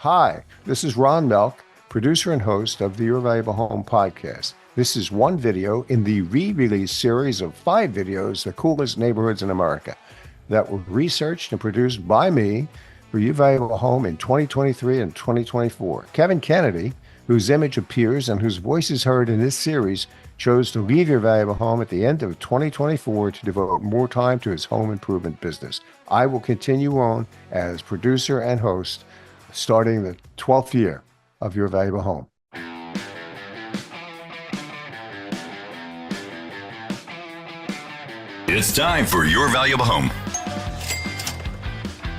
Hi, this is Ron Melk, producer and host of the Your Valuable Home podcast. This is one video in the re-release series of 5 videos, The Coolest Neighborhoods in America, that were researched and produced by me for Your Valuable Home in 2023 and 2024. Kevin Kennedy, whose image appears and whose voice is heard in this series, chose to leave Your Valuable Home at the end of 2024 to devote more time to his home improvement business. I will continue on as producer and host starting the 12th year of Your Valuable Home. It's time for Your Valuable Home.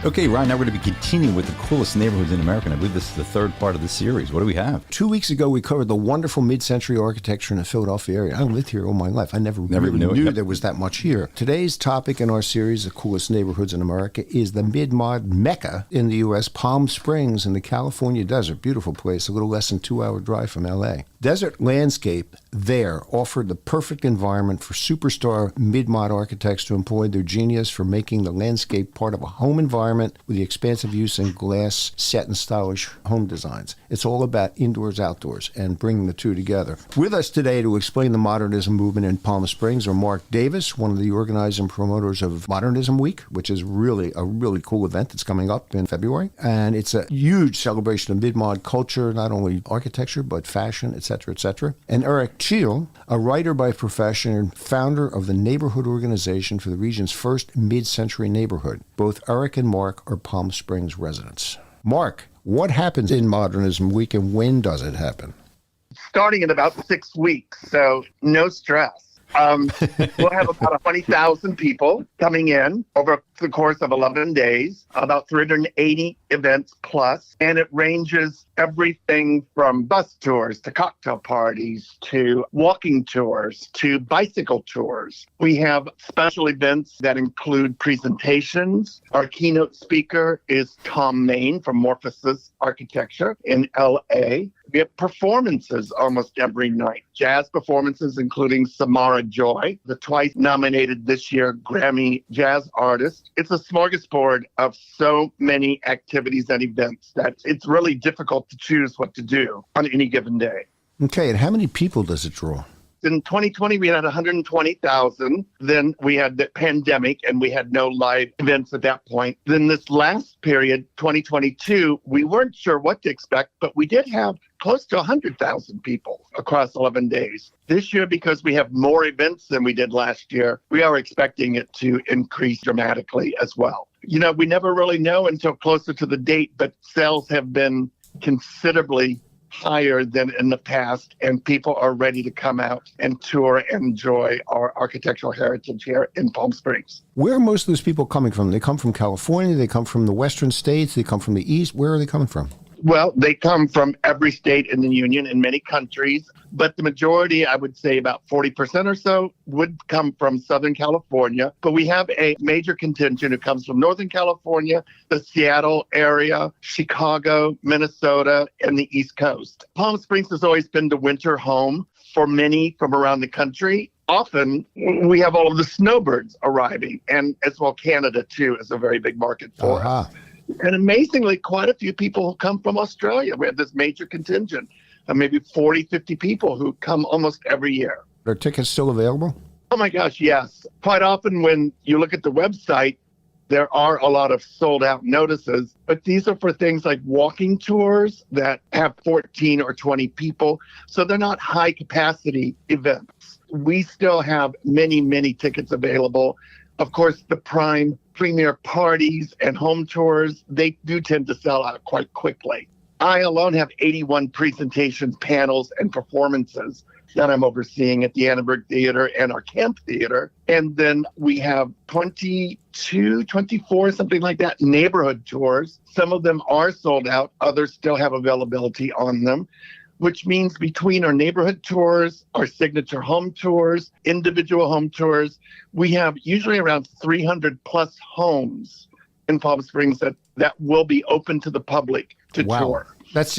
Okay, Ryan, now we're going to be continuing with the coolest neighborhoods in America. And I believe this is the third part of the series. What do we have? 2 weeks ago, we covered the wonderful mid-century architecture in the Philadelphia area. I lived here all my life. I never really knew there was that much here. Today's topic in our series, The Coolest Neighborhoods in America, is the mid-mod mecca in the U.S., Palm Springs in the California desert. Beautiful place, a little less than 2-hour drive from L.A. Desert landscape there offered the perfect environment for superstar mid-mod architects to employ their genius for making the landscape part of a home environment with the expansive use in glass, set, and stylish home designs. It's all about indoors, outdoors, and bringing the two together. With us today to explain the modernism movement in Palm Springs are Mark Davis, one of the organizing promoters of Modernism Week, which is really a really cool event that's coming up in February. And it's a huge celebration of mid-mod culture, not only architecture, but fashion, etc., etc. And Eric Cheel, a writer by profession and founder of the neighborhood organization for the region's first mid-century neighborhood. Both Eric and Mark are Palm Springs residents. Mark, what happens in Modernism Week and when does it happen? Starting in about 6 weeks, so no stress. We'll have about 20,000 people coming in over the course of 11 days, about 380 events plus, and it ranges everything from bus tours to cocktail parties to walking tours to bicycle tours. We have special events that include presentations. Our keynote speaker is Tom Main from Morphosis Architecture in LA. We have performances almost every night. Jazz performances, including Samara Joy, the twice nominated this year Grammy jazz artist. It's a smorgasbord of so many activities and events that it's really difficult to choose what to do on any given day. Okay, and how many people does it draw? In 2020, we had 120,000. Then we had the pandemic and we had no live events at that point. Then this last period, 2022, we weren't sure what to expect, but we did have close to 100,000 people across 11 days. This year, because we have more events than we did last year, we are expecting it to increase dramatically as well. You know, we never really know until closer to the date, but sales have been considerably higher than in the past, and people are ready to come out and tour and enjoy our architectural heritage here in Palm Springs. Where are most of those people coming from? They come from California, they come from the western states, they come from the east. Where are they coming from? Well, they come from every state in the union in many countries, but the majority, I would say about 40% or so, would come from Southern California. But we have a major contingent who comes from Northern California, the Seattle area, Chicago, Minnesota, and the East Coast. Palm Springs has always been the winter home for many from around the country. Often we have all of the snowbirds arriving, and as well Canada too is a very big market for us. And amazingly, quite a few people who come from Australia. We have this major contingent of maybe 40, 50 people who come almost every year. Are tickets still available? Oh my gosh, yes. Quite often when you look at the website, there are a lot of sold out notices, but these are for things like walking tours that have 14 or 20 people. So they're not high capacity events. We still have many, many tickets available. Of course, the premier parties and home tours, they do tend to sell out quite quickly. I alone have 81 presentations, panels, and performances that I'm overseeing at the Annenberg Theater and our Camp Theater. And then we have 22, 24, something like that, neighborhood tours. Some of them are sold out. Others still have availability on them, which means between our neighborhood tours, our signature home tours, individual home tours, we have usually around 300 plus homes in Palm Springs that will be open to the public to tour. That's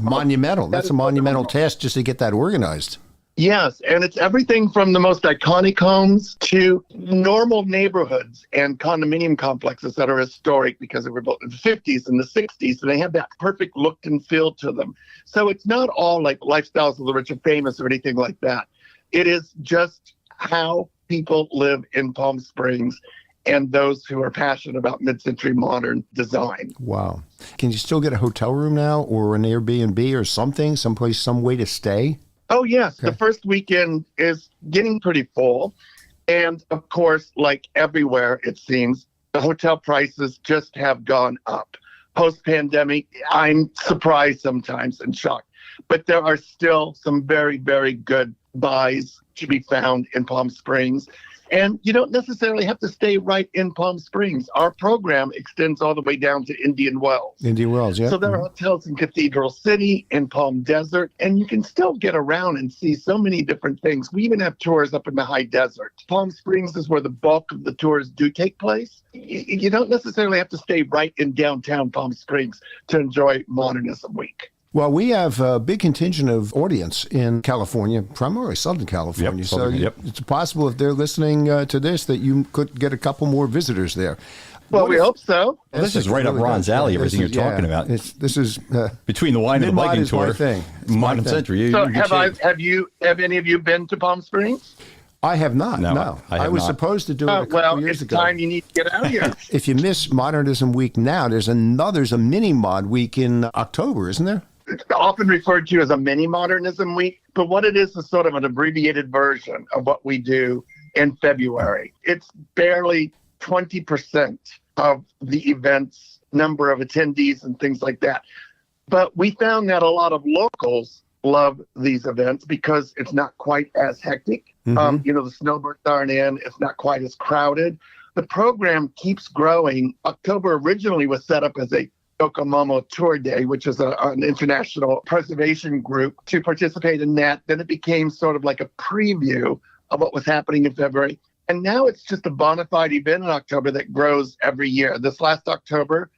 monumental. That's a monumental task just to get that organized. Yes, and it's everything from the most iconic homes to normal neighborhoods and condominium complexes that are historic because they were built in the 50s and the 60s, and they have that perfect look and feel to them. So it's not all like Lifestyles of the Rich and Famous or anything like that. It is just how people live in Palm Springs and those who are passionate about mid-century modern design. Wow. Can you still get a hotel room now or an Airbnb or something, someplace, some way to stay? Oh, yes. Okay. The first weekend is getting pretty full. And of course, like everywhere, it seems, the hotel prices just have gone up. Post-pandemic, I'm surprised sometimes and shocked. But there are still some very, very good buys to be found in Palm Springs. And you don't necessarily have to stay right in Palm Springs. Our program extends all the way down to Indian Wells. Indian Wells, yeah. So there are hotels in Cathedral City, in Palm Desert, and you can still get around and see so many different things. We even have tours up in the high desert. Palm Springs is where the bulk of the tours do take place. You don't necessarily have to stay right in downtown Palm Springs to enjoy Modernism Week. Well, we have a big contingent of audience in California, primarily Southern California. It's possible if they're listening to this that you could get a couple more visitors there. Well, we hope so. Well, this is right up Ron's alley, everything you're talking about. This is between the wine and the biking tour. Modern Century. So have any of you been to Palm Springs? I have not. No. I was supposed to do it a couple years ago. Well, it's time you need to get out here. If you miss Modernism Week now, there's a mini mod week in October, isn't there? It's often referred to as a mini Modernism Week, but what it is sort of an abbreviated version of what we do in February. It's barely 20% of the event's number of attendees and things like that. But we found that a lot of locals love these events because it's not quite as hectic. Mm-hmm. The snowbirds aren't in. It's not quite as crowded. The program keeps growing. October originally was set up as a Yokomomo Tour Day, which is an international preservation group, to participate in that. Then it became sort of like a preview of what was happening in February. And now it's just a bona fide event in October that grows every year. This last October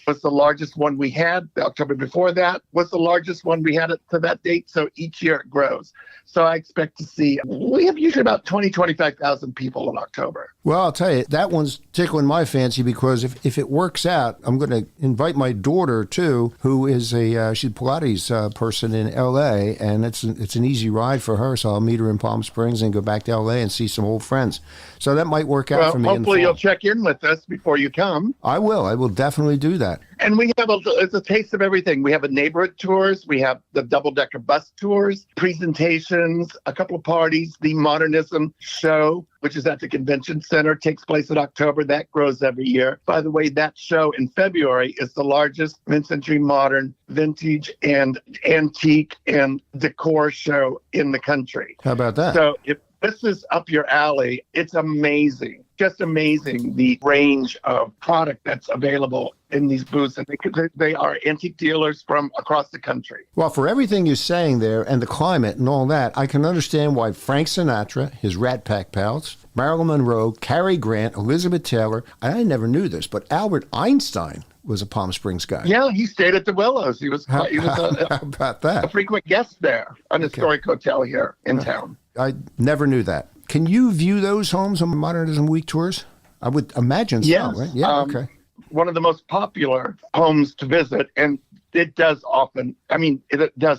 was the largest one we had. The October before that was the largest one we had to that date. So each year it grows. So I expect to see, we have usually about 25,000 people in October. Well, I'll tell you, that one's tickling my fancy because if it works out, I'm going to invite my daughter too, who is she's a Pilates person in L.A., and it's an easy ride for her. So I'll meet her in Palm Springs and go back to L.A. and see some old friends. So that might work out for me. Hopefully you'll check in with us before you come. I will definitely do that. And we have it's a taste of everything. We have neighborhood tours. We have the double-decker bus tours, presentations, a couple of parties. The Modernism show, which is at the convention center, takes place in October. That grows every year. By the way, that show in February is the largest mid-century modern, vintage, and antique and decor show in the country. How about that? So if this is up your alley, it's amazing. Just amazing, the range of product that's available in these booths. And they are antique dealers from across the country. Well, for everything you're saying there and the climate and all that, I can understand why Frank Sinatra, his Rat Pack pals, Marilyn Monroe, Cary Grant, Elizabeth Taylor, I never knew this, but Albert Einstein was a Palm Springs guy. Yeah, he stayed at the Willows. He was how about that? A frequent guest there, an historic hotel here in town. I never knew that. Can you view those homes on Modernism Week tours? I would imagine so, yes. Right? Yeah, okay. One of the most popular homes to visit, and it does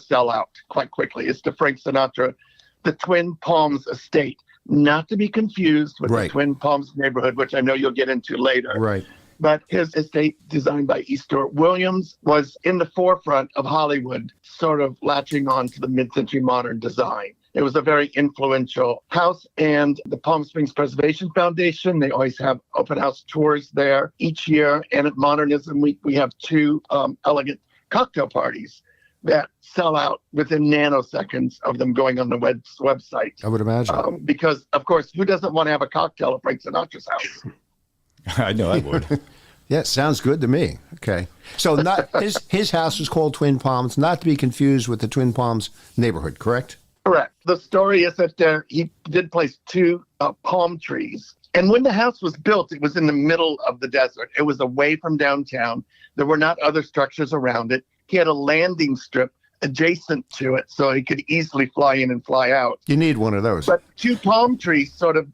sell out quite quickly. It's the Frank Sinatra, the Twin Palms estate, not to be confused with the Twin Palms neighborhood, which I know you'll get into later. Right. But his estate, designed by E. Stuart Williams, was in the forefront of Hollywood, sort of latching on to the mid-century modern design. It was a very influential house, and the Palm Springs Preservation Foundation, they always have open house tours there each year. And at Modernism Week, we have two elegant cocktail parties that sell out within nanoseconds of them going on the website. I would imagine. Because, of course, who doesn't want to have a cocktail at Frank Sinatra's house? I know I would. Yeah, sounds good to me. Okay. So not his house was called Twin Palms, not to be confused with the Twin Palms neighborhood, correct? Correct. The story is that he did place two palm trees. And when the house was built, it was in the middle of the desert. It was away from downtown. There were not other structures around it. He had a landing strip adjacent to it, so he could easily fly in and fly out. You need one of those. But two palm trees sort of,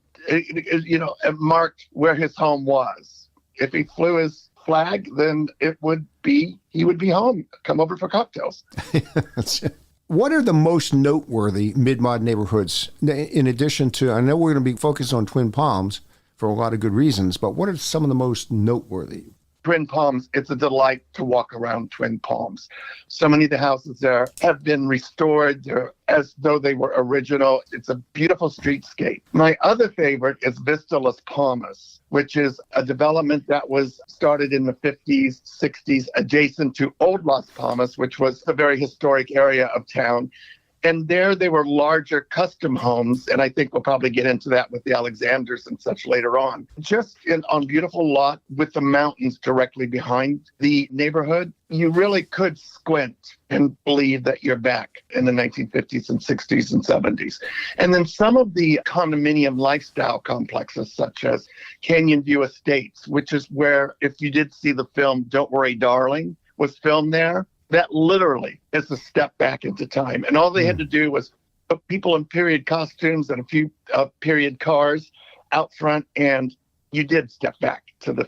marked where his home was. If he flew his flag, then he would be home, come over for cocktails. What are the most noteworthy mid-mod neighborhoods, in addition to, I know we're going to be focused on Twin Palms for a lot of good reasons, but what are some of the most noteworthy? Twin Palms, it's a delight to walk around Twin Palms. So many of the houses there have been restored. They're as though they were original. It's a beautiful streetscape. My other favorite is Vista Las Palmas, which is a development that was started in the 50s, 60s, adjacent to Old Las Palmas, which was a very historic area of town. And there they were larger custom homes, and I think we'll probably get into that with the Alexanders and such later on. Just on beautiful lot with the mountains directly behind the neighborhood, you really could squint and believe that you're back in the 1950s and 60s and 70s. And then some of the condominium lifestyle complexes, such as Canyon View Estates, which is where, if you did see the film Don't Worry, Darling, was filmed there. That literally is a step back into time. And all they had to do was put people in period costumes and a few period cars out front, and you did step back to the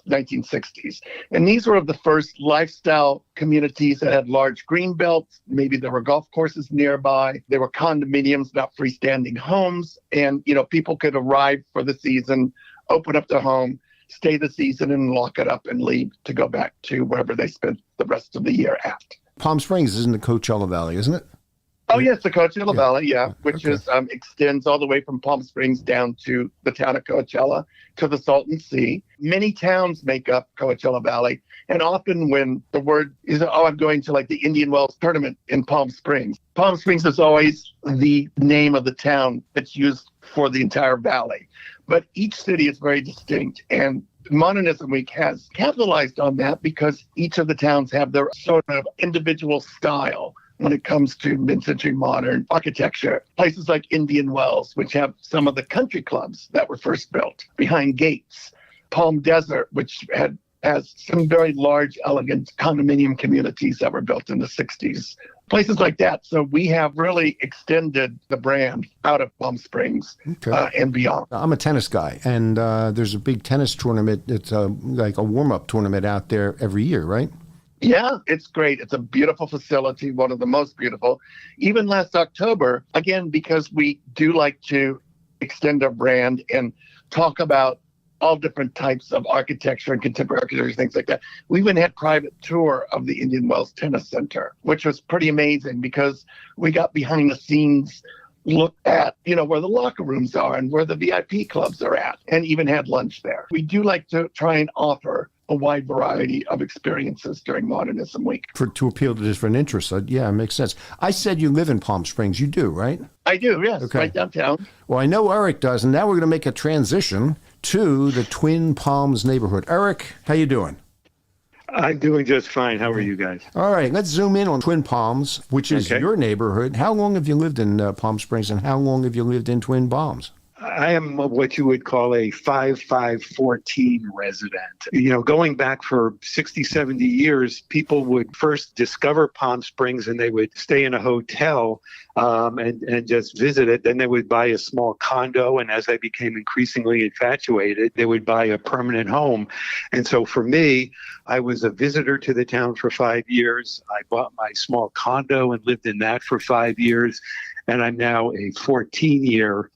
1960s. And these were the first lifestyle communities that had large green belts. Maybe there were golf courses nearby. There were condominiums, not freestanding homes. And, people could arrive for the season, open up their home, stay the season and lock it up and leave to go back to wherever they spent the rest of the year at. Palm Springs is in the Coachella Valley, isn't it? Oh, yes, the Coachella Valley, which extends all the way from Palm Springs down to the town of Coachella to the Salton Sea. Many towns make up Coachella Valley. And often when the word is, I'm going to like the Indian Wells tournament in Palm Springs is always the name of the town that's used for the entire valley. But each city is very distinct, and Modernism Week has capitalized on that because each of the towns have their sort of individual style when it comes to mid-century modern architecture. Places like Indian Wells, which have some of the country clubs that were first built behind gates. Palm Desert, which has some very large, elegant condominium communities that were built in the 60s. Places like that. So we have really extended the brand out of Palm Springs and beyond. I'm a tennis guy, and there's a big tennis tournament. It's like a warm-up tournament out there every year, right? Yeah, it's great. It's a beautiful facility, one of the most beautiful. Even last October, again, because we do like to extend our brand and talk about all different types of architecture and contemporary architecture, things like that. We even had private tour of the Indian Wells Tennis Center, which was pretty amazing because we got behind the scenes look at, where the locker rooms are and where the VIP clubs are at, and even had lunch there. We do like to try and offer a wide variety of experiences during Modernism Week. To appeal to different interests. Yeah, it makes sense. I said you live in Palm Springs. You do, right? I do, yes. Okay. Right downtown. Well, I know Eric does, and now we're going to make a transition to the Twin Palms neighborhood. Eric, how you doing? I'm doing just fine. How are you guys? All right, let's zoom in on Twin Palms, which is your neighborhood. How long have you lived in Palm Springs, and how long have you lived in Twin Palms? I am what you would call a 5514 resident. Going back for 60, 70 years, people would first discover Palm Springs and they would stay in a hotel and just visit it. Then they would buy a small condo. And as they became increasingly infatuated, they would buy a permanent home. And so for me, I was a visitor to the town for 5 years. I bought my small condo and lived in that for 5 years. And I'm now a 14-year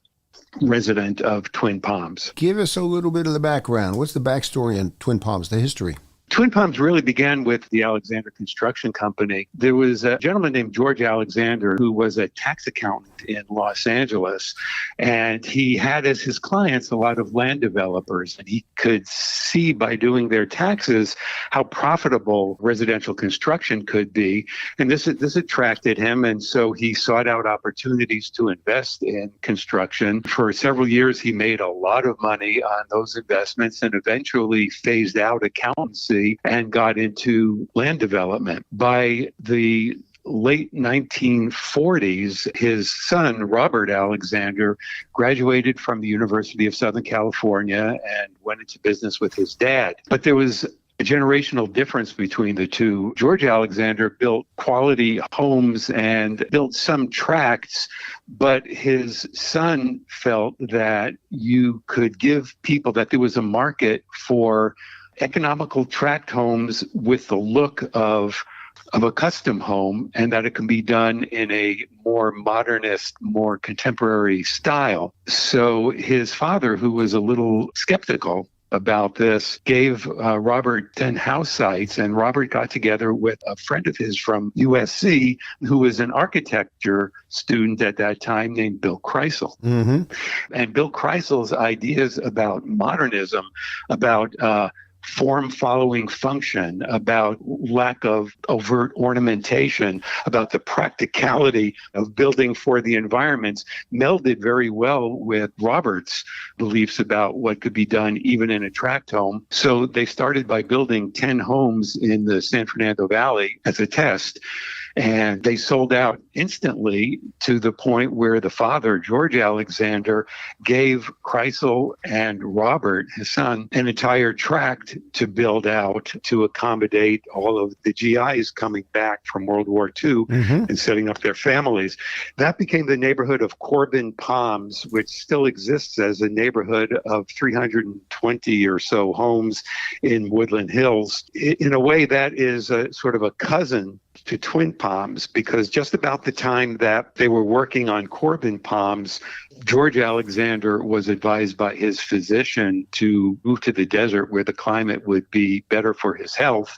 resident of Twin Palms. Give us a little bit of the background. What's the backstory in Twin Palms, the history? Twin Palms really began with the Alexander Construction Company. There was a gentleman named George Alexander who was a tax accountant in Los Angeles, and he had as his clients a lot of land developers, and he could see by doing their taxes how profitable residential construction could be, and this attracted him, and so he sought out opportunities to invest in construction. For several years, he made a lot of money on those investments and eventually phased out accountancy and got into land development. By the late 1940s, his son, Robert Alexander, graduated from the University of Southern California and went into business with his dad. But there was a generational difference between the two. George Alexander built quality homes and built some tracts, but his son felt that you could give people, that there was a market for economical tract homes with the look of a custom home, and that it can be done in a more modernist, more contemporary style. So his father, who was a little skeptical about this, gave Robert 10 house sites, and Robert got together with a friend of his from USC who was an architecture student at that time named Bill Kreisel. Mm-hmm. And Bill Kreisel's ideas about modernism, about form following function, about lack of overt ornamentation, about the practicality of building for the environments, melded very well with Robert's beliefs about what could be done even in a tract home. So they started by building 10 homes in the San Fernando Valley as a test. And they sold out instantly, to the point where the father, George Alexander, gave Kreisel and Robert, his son, an entire tract to build out to accommodate all of the GIs coming back from World War II and setting up their families. That became the neighborhood of Corbin Palms, which still exists as a neighborhood of 320 or so homes in Woodland Hills. In a way, that is a sort of a cousin to Twin Palms, because just about the time that they were working on Corbin Palms, George Alexander was advised by his physician to move to the desert where the climate would be better for his health.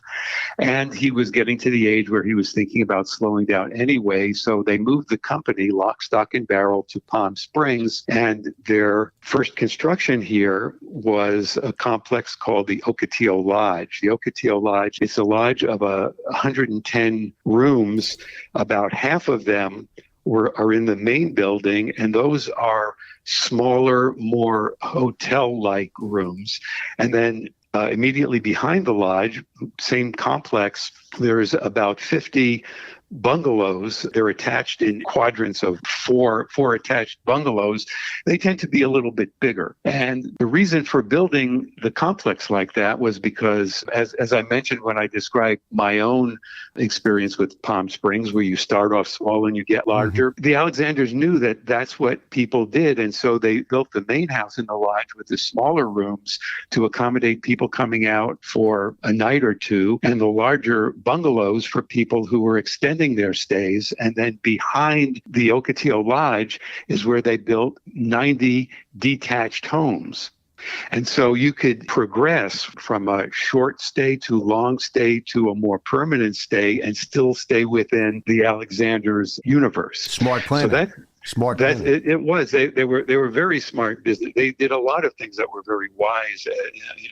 And he was getting to the age where he was thinking about slowing down anyway. So they moved the company lock, stock, and barrel to Palm Springs. And their first construction here was a complex called the Ocotillo Lodge. The Ocotillo Lodge is a lodge of 110 rooms. About half of them are in the main building, and those are smaller, more hotel-like rooms. And then immediately behind the lodge, same complex, there's about 50 bungalows. They're attached in quadrants of four attached bungalows. They tend to be a little bit bigger. And the reason for building the complex like that was because, as I mentioned when I described my own experience with Palm Springs, where you start off small and you get larger, the Alexanders knew that that's what people did. And so they built the main house in the lodge with the smaller rooms to accommodate people coming out for a night or two, and the larger bungalows for people who were extending their stays. And then behind the Ocotillo Lodge is where they built 90 detached homes. And so you could progress from a short stay to long stay to a more permanent stay and still stay within the Alexanders universe. Smart plan. So Smart. It was. They were very smart business. They did a lot of things that were very wise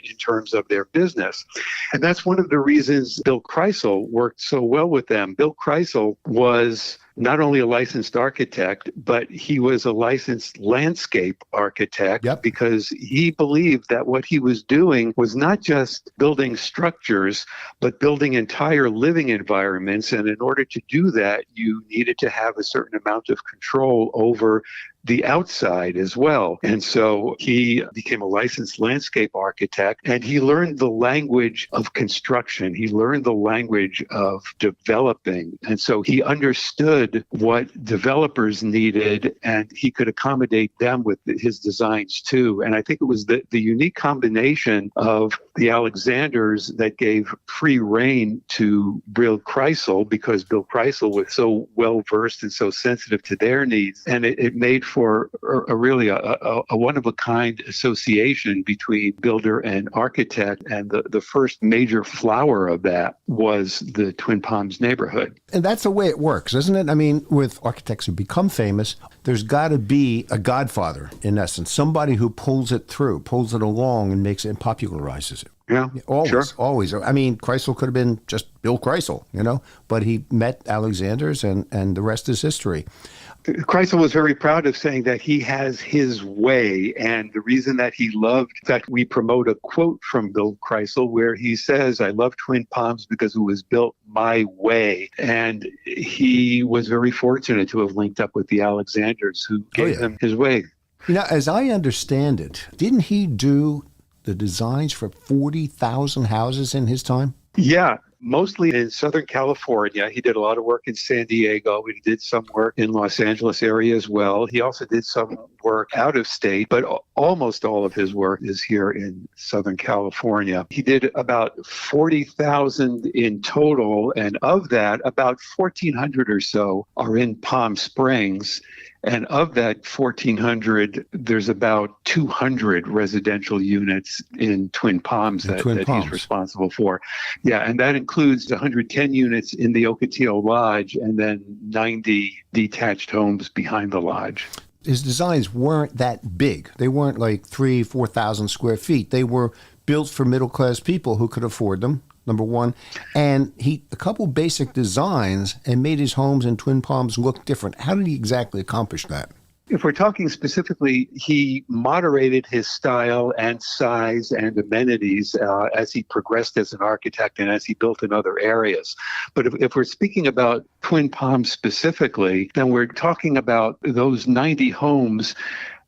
in terms of their business. And that's one of the reasons Bill Kreisel worked so well with them. Bill Kreisel was not only a licensed architect, but he was a licensed landscape architect, because he believed that what he was doing was not just building structures, but building entire living environments. And in order to do that, you needed to have a certain amount of control over the outside as well. And so he became a licensed landscape architect, and he learned the language of construction. He learned the language of developing. And so he understood what developers needed, and he could accommodate them with his designs too. And I think it was the unique combination of the Alexanders that gave free rein to Bill Kreisel, because Bill Kreisel was so well versed and so sensitive to their needs. And it made for a really one-of-a-kind association between builder and architect. And the first major flower of that was the Twin Palms neighborhood. And that's the way it works, isn't it? I mean, with architects who become famous, there's got to be a godfather, in essence, somebody who pulls it through, pulls it along and makes it and popularizes it. Yeah, always. I mean, Kreisel could have been just Bill Kreisel, but he met Alexanders, and the rest is history. Kreisel was very proud of saying that he has his way. And the reason that he loved, in fact, we promote a quote from Bill Kreisel where he says, "I love Twin Palms because it was built my way." And he was very fortunate to have linked up with the Alexanders, who gave him his way. As I understand it, didn't he do the designs for 40,000 houses in his time? Yeah, mostly in Southern California. He did a lot of work in San Diego. He did some work in Los Angeles area as well. He also did some work out of state, but almost all of his work is here in Southern California. He did about 40,000 in total, and of that, about 1,400 or so are in Palm Springs. And of that 1,400, there's about 200 residential units in Twin Palms that he's responsible for. Yeah, and that includes 110 units in the Ocotillo Lodge and then 90 detached homes behind the lodge. His designs weren't that big. They weren't like 4,000 square feet. They were built for middle-class people who could afford them, number one. And a couple basic designs and made his homes in Twin Palms look different. How did he exactly accomplish that? If we're talking specifically, he moderated his style and size and amenities as he progressed as an architect and as he built in other areas. But if we're speaking about Twin Palms specifically, then we're talking about those 90 homes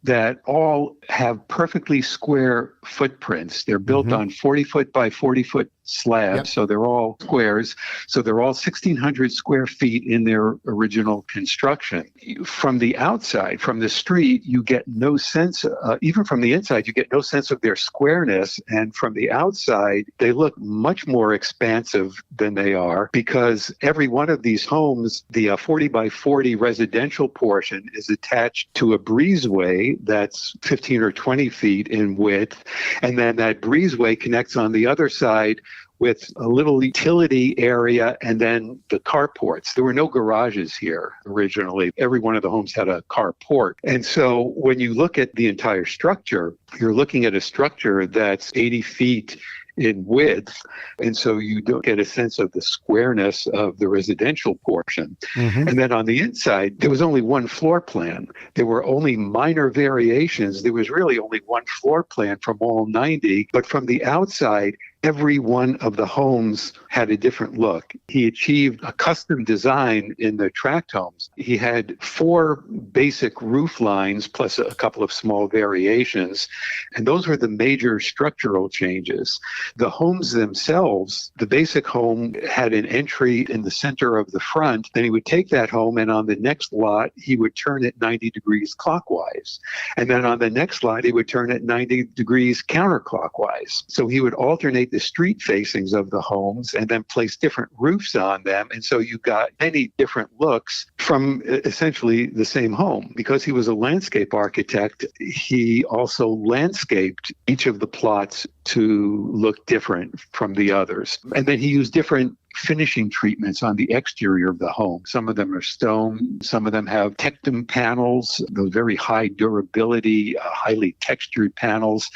that all have perfectly square footprints. They're built on 40-foot by 40-foot slabs, so they're all squares. So they're all 1,600 square feet in their original construction. From the outside, from the street, you get no sense, even from the inside, you get no sense of their squareness. And from the outside, they look much more expansive than they are, because every one of these homes, the 40 by 40 residential portion is attached to a breezeway that's 15 or 20 feet in width. And then that breezeway connects on the other side with a little utility area and then the carports. There were no garages here originally. Every one of the homes had a carport. And so when you look at the entire structure, you're looking at a structure that's 80 feet in width. And so you don't get a sense of the squareness of the residential portion. And then on the inside, there was only one floor plan. There were only minor variations. There was really only one floor plan from all 90. But from the outside, every one of the homes had a different look. He achieved a custom design in the tract homes. He had 4 basic roof lines plus a couple of small variations, and those were the major structural changes. The homes themselves, the basic home had an entry in the center of the front. Then he would take that home, and on the next lot, he would turn it 90 degrees clockwise. And then on the next lot, he would turn it 90 degrees counterclockwise. So he would alternate the street facings of the homes and then place different roofs on them. And so you got many different looks from essentially the same home. Because he was a landscape architect, he also landscaped each of the plots to look different from the others. And then he used different finishing treatments on the exterior of the home. Some of them are stone, some of them have tectum panels, those very high durability, highly textured panels.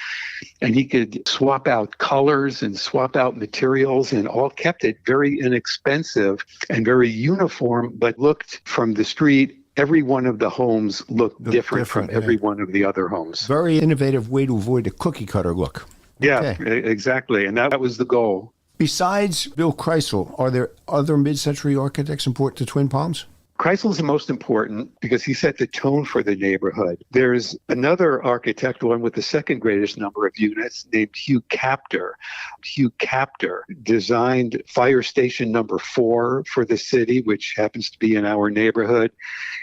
And he could swap out colors and swap out materials, and all kept it very inexpensive and very uniform, but looked from the street. Every one of the homes looked different from every one of the other homes. Very innovative way to avoid a cookie cutter look. Yeah, exactly. And that was the goal. Besides Bill Kreisel, are there other mid-century architects important to Twin Palms? Kreisel is the most important because he set the tone for the neighborhood. There's another architect, one with the second greatest number of units, named Hugh Capter. Hugh Capter designed Fire Station number 4 for the city, which happens to be in our neighborhood.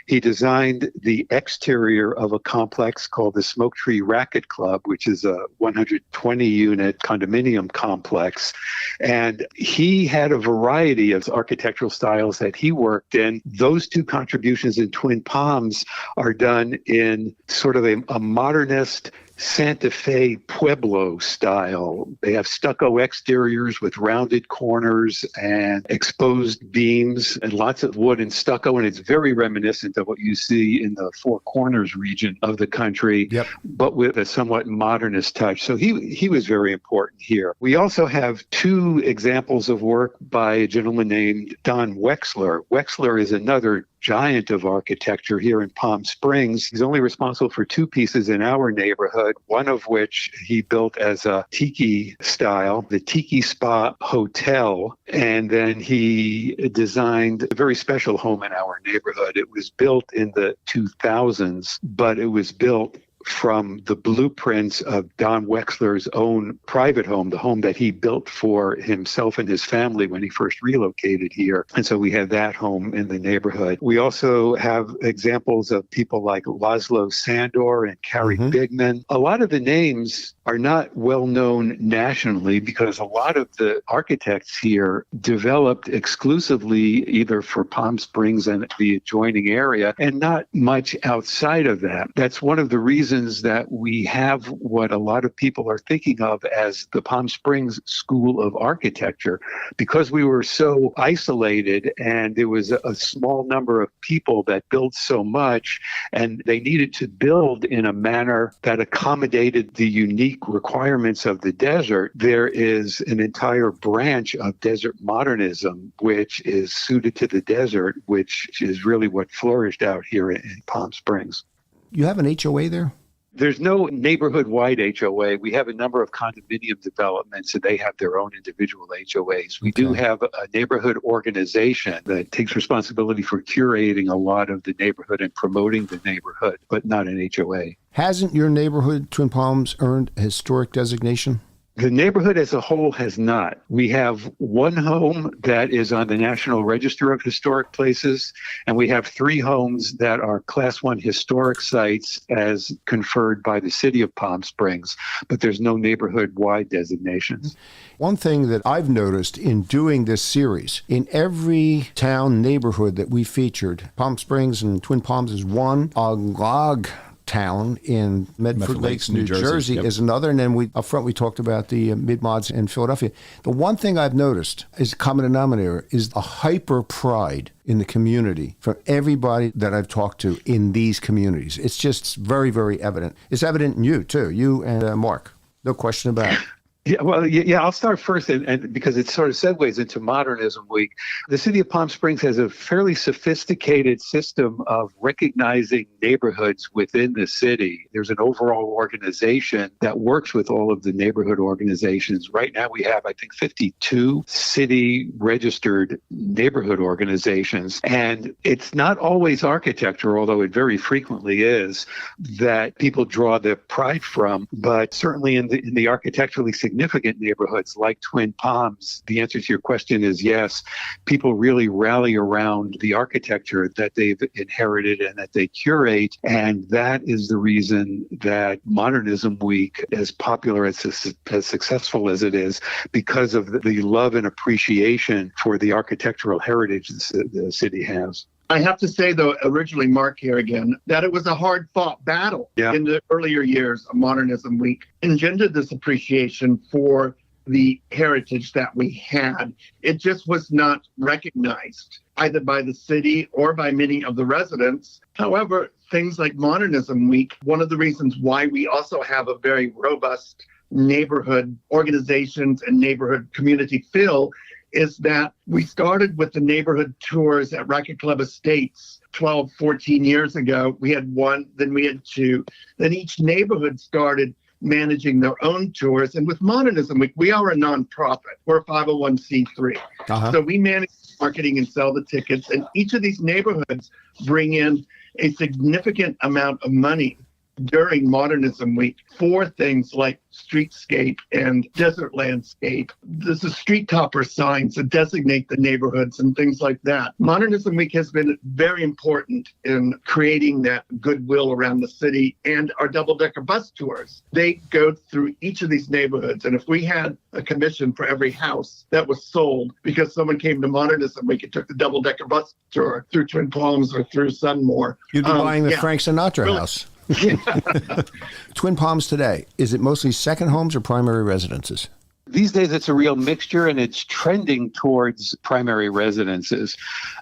He designed the exterior of a complex called the Smoke Tree Racquet Club, which is a 120-unit condominium complex. And he had a variety of architectural styles that he worked in. Those 2 contributions in Twin Palms are done in sort of a modernist Santa Fe Pueblo style. They have stucco exteriors with rounded corners and exposed beams and lots of wood and stucco, and it's very reminiscent of what you see in the Four Corners region of the country, but with a somewhat modernist touch. So he was very important here. We also have 2 examples of work by a gentleman named Don Wexler. Wexler is another giant of architecture here in Palm Springs. He's only responsible for 2 pieces in our neighborhood, one of which he built as a tiki style, the Tiki Spa Hotel. And then he designed a very special home in our neighborhood. It was built in the 2000s, but it was built from the blueprints of Don Wexler's own private home, the home that he built for himself and his family when he first relocated here. And so we have that home in the neighborhood. We also have examples of people like Laszlo Sandor and Carrie Bigman. A lot of the names are not well known nationally because a lot of the architects here developed exclusively either for Palm Springs and the adjoining area and not much outside of that. That's one of the reasons that we have what a lot of people are thinking of as the Palm Springs School of Architecture, because we were so isolated and there was a small number of people that built so much, and they needed to build in a manner that accommodated the unique requirements of the desert. There is an entire branch of desert modernism which is suited to the desert, which is really what flourished out here in Palm Springs. You have an HOA there? There's no neighborhood-wide HOA. We have a number of condominium developments, and they have their own individual HOAs. We do have a neighborhood organization that takes responsibility for curating a lot of the neighborhood and promoting the neighborhood, but not an HOA. Hasn't your neighborhood, Twin Palms, earned a historic designation? The neighborhood as a whole has not. We have one home that is on the National Register of Historic Places, and we have 3 homes that are Class 1 historic sites as conferred by the city of Palm Springs, but there's no neighborhood-wide designations. One thing that I've noticed in doing this series, in every town neighborhood that we featured, Palm Springs and Twin Palms is one, Agog town in Medford Lakes, New Jersey is another. And then up front we talked about the mid-mods in Philadelphia. The one thing I've noticed is a common denominator is a hyper pride in the community from everybody that I've talked to in these communities. It's just very, very evident. It's evident in you too, you and Mark. No question about it. Yeah, I'll start first, and because it sort of segues into Modernism Week. The city of Palm Springs has a fairly sophisticated system of recognizing neighborhoods within the city. There's an overall organization that works with all of the neighborhood organizations. Right now we have, I think, 52 city-registered neighborhood organizations, and it's not always architecture, although it very frequently is, that people draw their pride from, but certainly in the architecturally significant neighborhoods like Twin Palms, the answer to your question is yes. People really rally around the architecture that they've inherited and that they curate, and that is the reason that Modernism Week, as popular, as successful as it is, because of the love and appreciation for the architectural heritage the city has. I have to say, though, originally, Mark here again, that it was a hard-fought battle in the earlier years of Modernism Week, engendered this appreciation for the heritage that we had. It just was not recognized either by the city or by many of the residents. However, things like Modernism Week, one of the reasons why we also have a very robust neighborhood organizations and neighborhood community feel is that we started with the neighborhood tours at Racquet Club Estates 12, 14 years ago. We had one, then we had 2. Then each neighborhood started managing their own tours. And with Modernism Week, we are a nonprofit. We're a 501c3. So we manage marketing and sell the tickets. And each of these neighborhoods bring in a significant amount of money during Modernism Week for things like streetscape and desert landscape. There's a street topper signs that designate the neighborhoods and things like that. Modernism Week has been very important in creating that goodwill around the city, and our double-decker bus tours. They go through each of these neighborhoods, and if we had a commission for every house that was sold because someone came to Modernism Week and took the double-decker bus tour through Twin Palms or through Sunmore. You'd be buying the Frank Sinatra house. Twin Palms today, is it mostly second homes or primary residences? These days, it's a real mixture, and it's trending towards primary residences.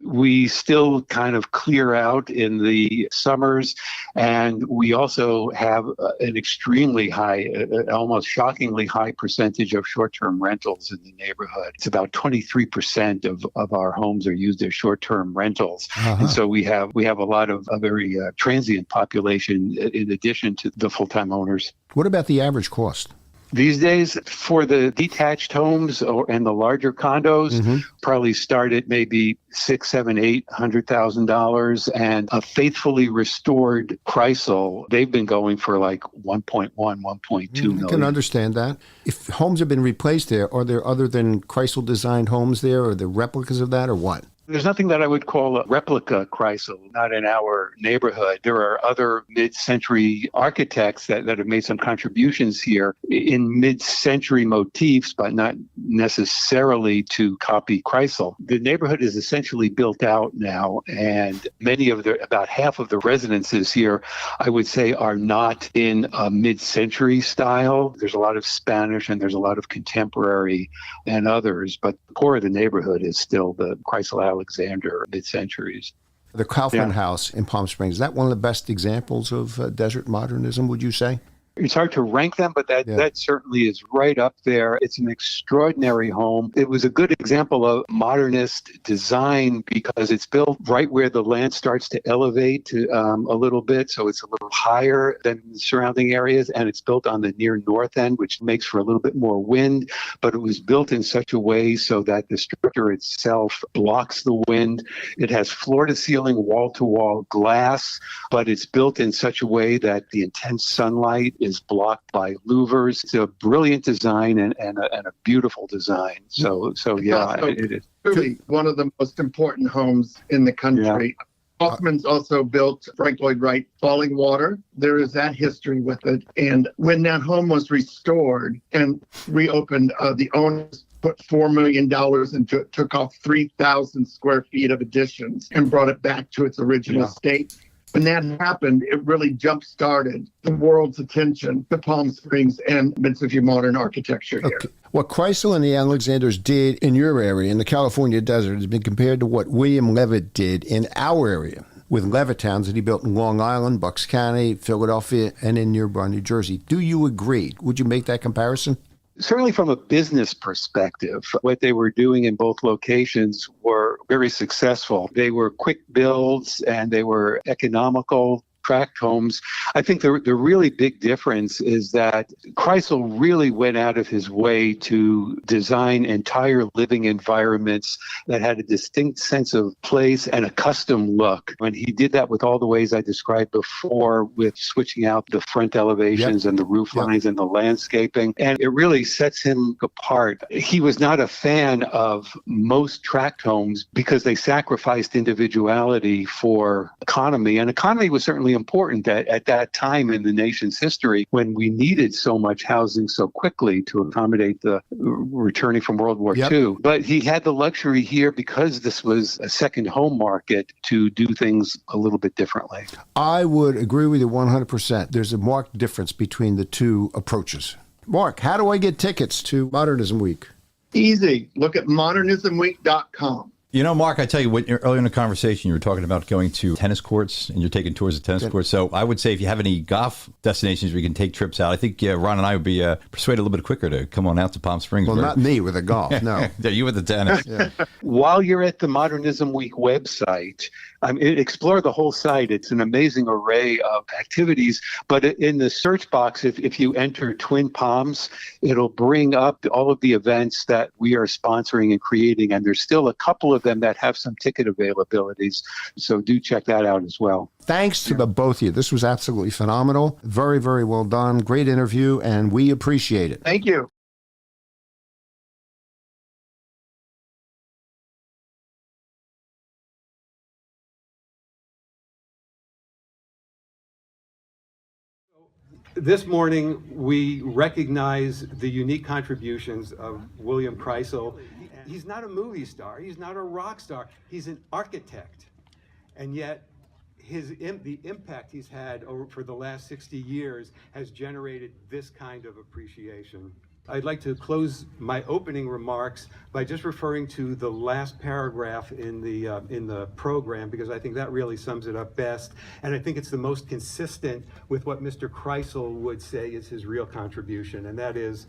We still kind of clear out in the summers, and we also have an extremely high, almost shockingly high percentage of short-term rentals in the neighborhood. It's about 23% of our homes are used as short-term rentals. And so we have a lot of a very transient population in addition to the full-time owners. What about the average cost? These days, for the detached homes and the larger condos, probably start at maybe $600,000, $700,000, $800,000, and a faithfully restored Kreisel, they've been going for like 1.1, 1.2 million. I can understand that. If homes have been replaced there, are there other than Kreisel designed homes there? Are there replicas of that or what? There's nothing that I would call a replica Kreisel, not in our neighborhood. There are other mid-century architects that have made some contributions here in mid-century motifs, but not necessarily to copy Kreisel. The neighborhood is essentially built out now, and about half of the residences here, I would say, are not in a mid-century style. There's a lot of Spanish and there's a lot of contemporary and others, but the core of the neighborhood is still the Kreisel Alexander mid-centuries. The Kaufman House in Palm Springs, is that one of the best examples of desert modernism, would you say? It's hard to rank them, but that certainly is right up there. It's an extraordinary home. It was a good example of modernist design because it's built right where the land starts to elevate a little bit, so it's a little higher than the surrounding areas, and it's built on the near north end, which makes for a little bit more wind, but it was built in such a way so that the structure itself blocks the wind. It has floor-to-ceiling, wall-to-wall glass, but it's built in such a way that the intense sunlight is blocked by louvers. It's a brilliant design and a beautiful design. So yeah, it is really one of the most important homes in the country. Yeah. Kaufman's also built Frank Lloyd Wright Fallingwater. There is that history with it. And when that home was restored and reopened, the owners put $4 million into it, took off 3,000 square feet of additions and brought it back to its original state. When that happened, it really jump-started the world's attention to Palm Springs and mid-century modern architecture here. Okay. What Kreisel and the Alexanders did in your area, in the California desert, has been compared to what William Levitt did in our area with Levittowns that he built in Long Island, Bucks County, Philadelphia, and in nearby New Jersey. Do you agree? Would you make that comparison? Certainly from a business perspective, what they were doing in both locations were very successful. They were quick builds and they were economical tract homes. I think the really big difference is that Kreisel really went out of his way to design entire living environments that had a distinct sense of place and a custom look. And he did that with all the ways I described before, with switching out the front elevations and the roof lines and the landscaping. And it really sets him apart. He was not a fan of most tract homes because they sacrificed individuality for economy. And economy was certainly important at that time in the nation's history when we needed so much housing so quickly to accommodate the returning from World War II. But he had the luxury here, because this was a second home market, to do things a little bit differently. I would agree with you 100%. There's a marked difference between the two approaches. Mark, how do I get tickets to Modernism Week? Easy. Look at modernismweek.com. You know, Mark, I tell you, earlier in the conversation, you were talking about going to tennis courts and you're taking tours of tennis courts. So I would say if you have any golf destinations where you can take trips out, I think Ron and I would be persuaded a little bit quicker to come on out to Palm Springs. Well, not me with the golf, no. Yeah, you with the tennis. While you're at the Modernism Week website, explore the whole site. It's an amazing array of activities. But in the search box, if you enter Twin Palms, it'll bring up all of the events that we are sponsoring and creating. And there's still a couple of them that have some ticket availabilities. So do check that out as well. Thanks to the both of you. This was absolutely phenomenal. Very, very well done. Great interview, and we appreciate it. Thank you. This morning, we recognize the unique contributions of William Kreisel. He's not a movie star. He's not a rock star. He's an architect. And yet, the impact he's had for the last 60 years has generated this kind of appreciation. I'd like to close my opening remarks by just referring to the last paragraph in the program, because I think that really sums it up best, and I think it's the most consistent with what Mr. Kreisel would say is his real contribution, and that is,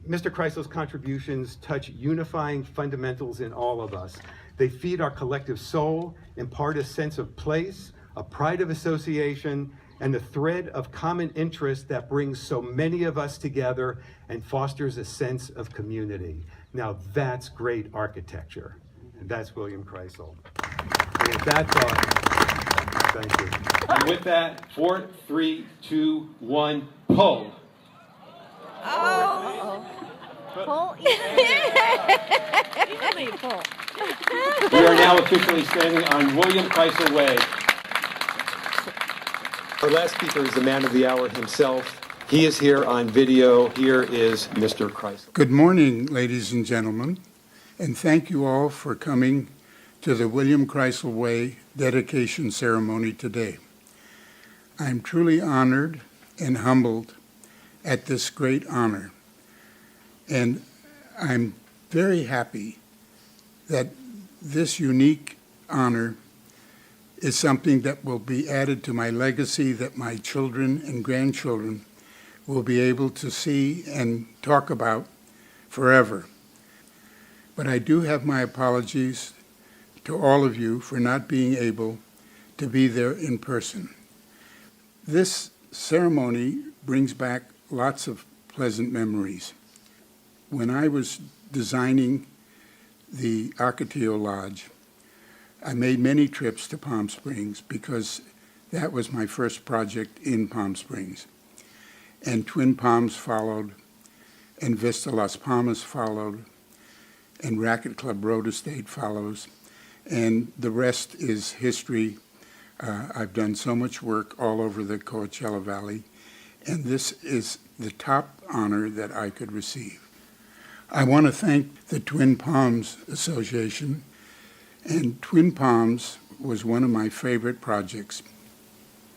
Mr. Kreisel's contributions touch unifying fundamentals in all of us. They feed our collective soul, impart a sense of place, a pride of association, and the thread of common interest that brings so many of us together and fosters a sense of community. Now that's great architecture, and that's William Kreisel. And with that thought, thank you. And with that, 4, 3, 2, 1, pull. Pull? Pull. We are now officially standing on William Kreisel Way. Our last speaker is the man of the hour himself. He is here on video. Here is Mr. Kreisel. Good morning, ladies and gentlemen, and thank you all for coming to the William Kreisel Way dedication ceremony today. I am truly honored and humbled at this great honor, and I'm very happy that this unique honor is something that will be added to my legacy that my children and grandchildren will be able to see and talk about forever. But I do have my apologies to all of you for not being able to be there in person. This ceremony brings back lots of pleasant memories. When I was designing the Ocotillo Lodge, I made many trips to Palm Springs because that was my first project in Palm Springs. And Twin Palms followed, and Vista Las Palmas followed, and Racquet Club Road Estate follows, and the rest is history. I've done so much work all over the Coachella Valley, and this is the top honor that I could receive. I want to thank the Twin Palms Association, and Twin Palms was one of my favorite projects.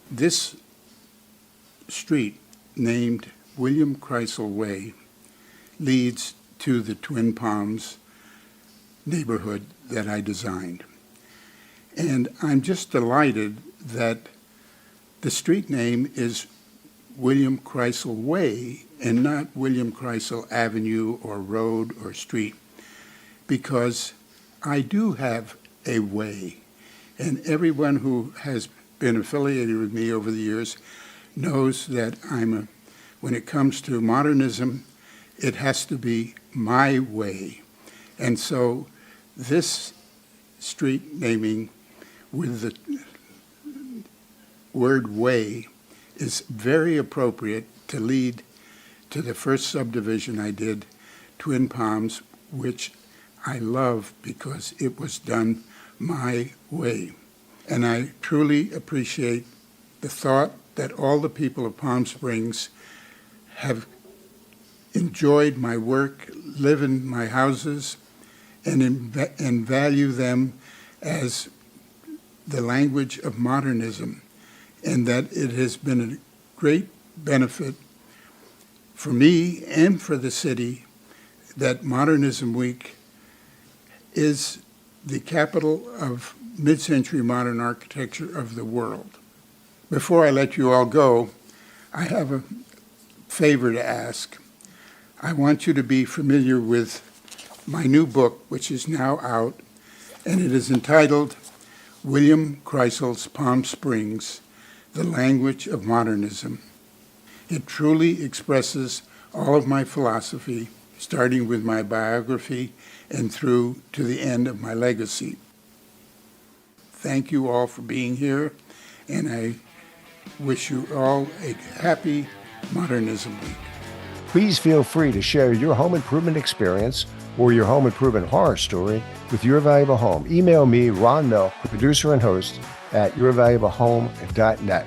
This street, named William Kreisel Way, leads to the Twin Palms neighborhood that I designed. And I'm just delighted that the street name is William Kreisel Way and not William Kreisel Avenue or road or street, because I do have a way, and everyone who has been affiliated with me over the years knows that when it comes to modernism, it has to be my way. And so this street naming with the word way is very appropriate to lead to the first subdivision I did, Twin Palms, which I love because it was done my way. And I truly appreciate the thought that all the people of Palm Springs have enjoyed my work, live in my houses, and value them as the language of modernism, and that it has been a great benefit for me and for the city that Modernism Week is the capital of mid-century modern architecture of the world. Before I let you all go, I have a favor to ask. I want you to be familiar with my new book, which is now out, and it is entitled William Kreisel's Palm Springs, The Language of Modernism. It truly expresses all of my philosophy, starting with my biography and through to the end of my legacy. Thank you all for being here, and I wish you all a happy Modernism Week. Please feel free to share your home improvement experience or your home improvement horror story with Your Valuable Home. Email me, Ron Milk, producer and host, at yourvaluablehome.net.